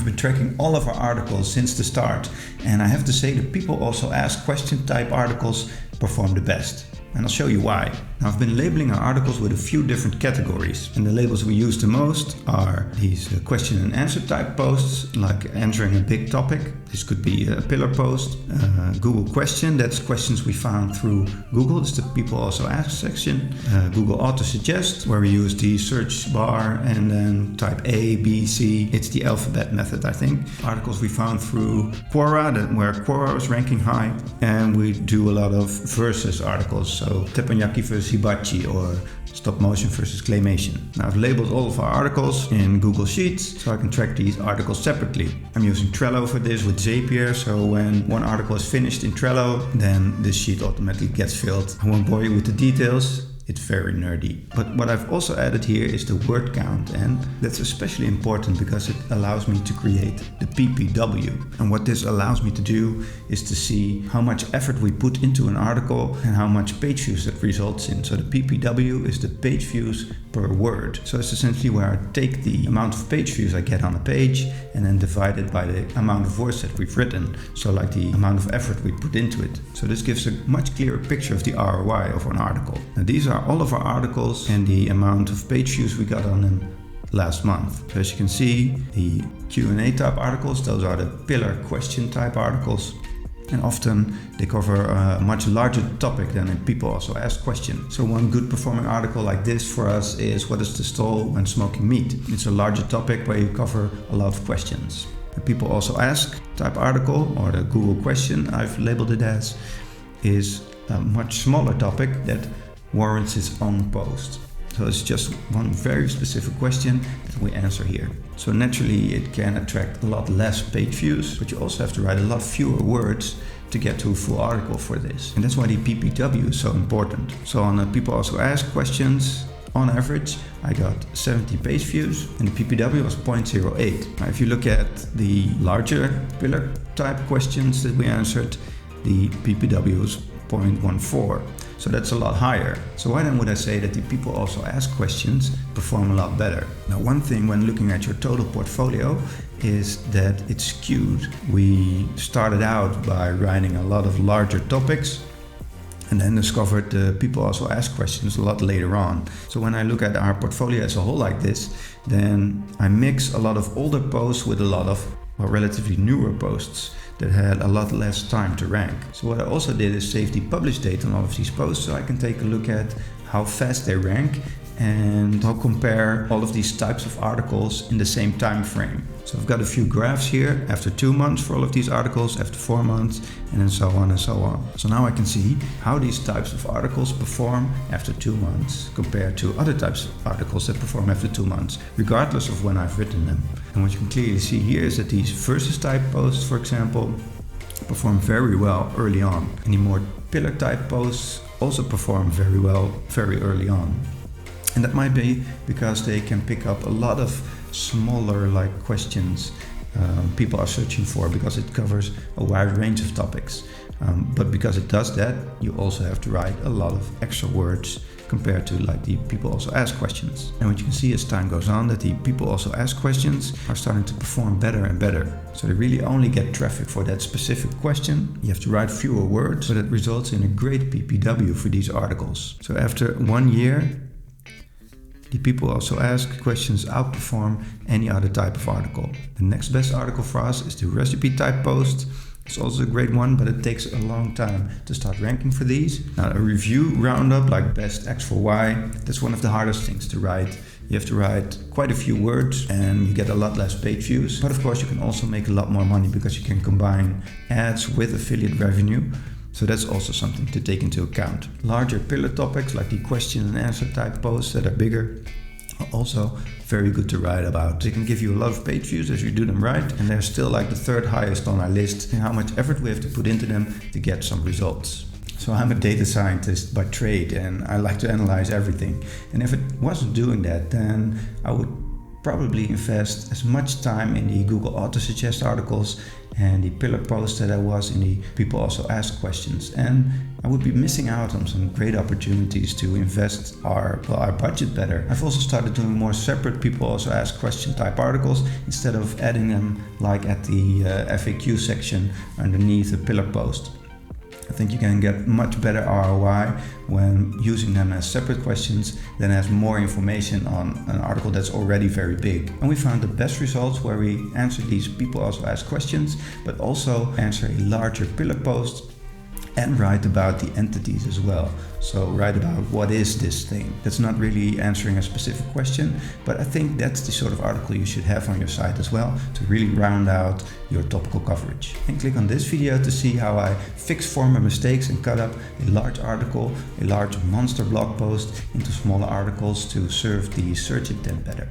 been tracking all of our articles since the start, and I have to say the people also ask question type articles perform the best. And I'll show you why. Now, I've been labeling our articles with a few different categories, and the labels we use the most are these question and answer type posts, like answering a big topic. This could be a pillar post. Google question, that's questions we found through Google. It's the people also ask section. Google auto suggest, where we use the search bar and then type A, B, C. It's the alphabet method, I think. Articles we found through Quora, where Quora is ranking high, and we do a lot of versus articles. So teppanyaki versus hibachi or stop motion versus claymation. Now I've labeled all of our articles in Google Sheets so I can track these articles separately. I'm using Trello for this with Zapier, so when one article is finished in Trello, then this sheet automatically gets filled. I won't bore you with the details. It's very nerdy. But what I've also added here is the word count, and that's especially important because it allows me to create the PPW. And what this allows me to do is to see how much effort we put into an article and how much page views it results in. So the PPW is the page views per word. So it's essentially where I take the amount of page views I get on a page and then divide it by the amount of words that we've written. So like the amount of effort we put into it. So this gives a much clearer picture of the ROI of an article. Now these are all of our articles and the amount of page views we got on them last month. So as you can see, the Q&A type articles, those are the pillar question type articles. And often they cover a much larger topic than people also ask questions. So one good performing article like this for us is what is the stall when smoking meat? It's a larger topic where you cover a lot of questions. The people also ask type article, or the Google question I've labeled it as, is a much smaller topic that warrants its own post. So it's just one very specific question that we answer here. So naturally it can attract a lot less page views, but you also have to write a lot fewer words to get to a full article for this. And that's why the PPW is so important. So on the people also ask questions, on average I got 70 page views and the PPW was 0.08. Now if you look at the larger pillar type questions that we answered, the PPW was 0.14. So that's a lot higher. So why then would I say that the people also ask questions perform a lot better? Now one thing when looking at your total portfolio is that it's skewed. We started out by writing a lot of larger topics and then discovered the people also ask questions a lot later on. So when I look at our portfolio as a whole like this, then I mix a lot of older posts with a lot of relatively newer posts that had a lot less time to rank. So what I also did is save the publish date on all of these posts so I can take a look at how fast they rank and I'll compare all of these types of articles in the same time frame. So I've got a few graphs here after 2 months for all of these articles, after 4 months, and then so on and so on. So now I can see how these types of articles perform after 2 months compared to other types of articles that perform after 2 months, regardless of when I've written them. And what you can clearly see here is that these versus type posts, for example, perform very well early on. And the more pillar type posts also perform very well very early on. And that might be because they can pick up a lot of smaller questions people are searching for, because it covers a wide range of topics. But because it does that, you also have to write a lot of extra words compared to the people also ask questions. And what you can see as time goes on, that the people also ask questions are starting to perform better and better. So they really only get traffic for that specific question. You have to write fewer words, but it results in a great PPW for these articles. So after 1 year, the people also ask questions outperform any other type of article. The next best article for us is the recipe type post. It's also a great one, but it takes a long time to start ranking for these. Now, a review roundup like best X for Y, that's one of the hardest things to write. You have to write quite a few words and you get a lot less page views. But of course, you can also make a lot more money because you can combine ads with affiliate revenue. So that's also something to take into account. Larger pillar topics like the question and answer type posts that are bigger are also very good to write about. They can give you a lot of page views as you do them right, and they're still the third highest on our list in how much effort we have to put into them to get some results. So I'm a data scientist by trade and I like to analyze everything. And if it wasn't doing that, then I would probably invest as much time in the Google Auto-Suggest articles and the pillar post that I was in the people also ask questions, and I would be missing out on some great opportunities to invest our budget better. I've also started doing more separate people also ask question type articles instead of adding them like at the FAQ section underneath a pillar post. I think you can get much better ROI when using them as separate questions than as more information on an article that's already very big. And we found the best results where we answer these people also ask questions, but also answer a larger pillar post and write about the entities as well. So write about what is this thing. That's not really answering a specific question, but I think that's the sort of article you should have on your site as well to really round out your topical coverage. And click on this video to see how I fix former mistakes and cut up a large article, a large monster blog post into smaller articles to serve the search intent better.